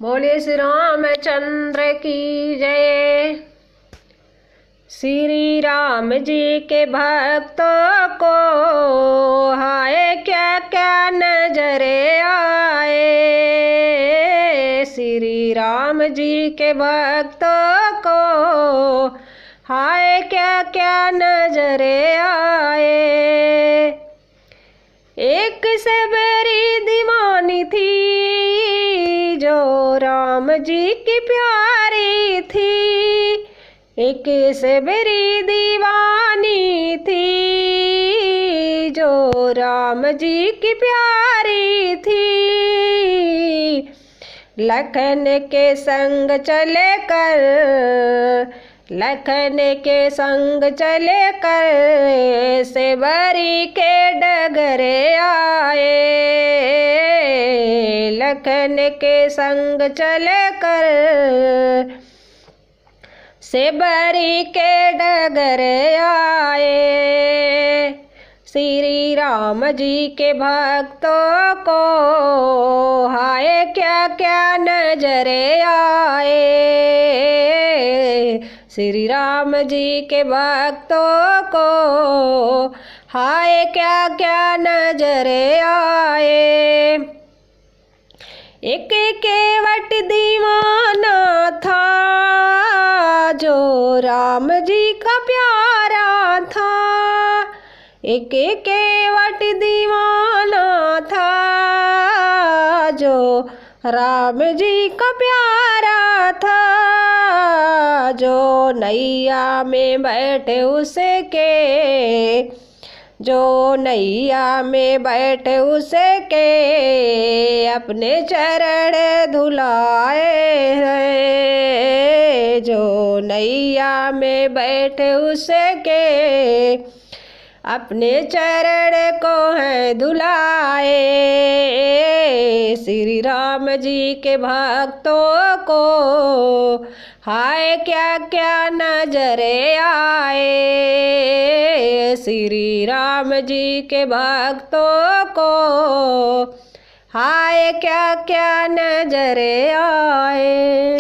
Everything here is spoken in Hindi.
बोले श्री रामचंद्र की जय। श्री राम जी के भक्तों को हाय क्या क्या नजरे आए। श्री राम जी के भक्तों को हाय क्या क्या नजरे आए। एक सबरी दीवानी थी जो राम जी की प्यारी थी। एक सबरी दीवानी थी जो राम जी की प्यारी थी। लखन के संग चले कर, लखन के संग चले कर सेवरी के डगरे आए। लखन के संग चले कर सेवरी के डगरे आए। श्री राम जी के भक्तों को हाय क्या क्या नजरे आए। श्री राम जी के भक्तों को हाय क्या क्या नजरे आए। एक केवट दीवाना था जो राम जी का प्यारा था। एक केवट दीवाना था जो राम जी का प्यारा था। जो नैया में बैठे उसके, जो नैया में बैठे उसके अपने चरण धुलाए हैं। जो नैया में बैठे उसके अपने चरण को है धुलाए। श्री राम जी के भक्तों को हाय क्या क्या नजरे आए। श्री राम जी के भक्तों को हाय क्या क्या नजरे आए।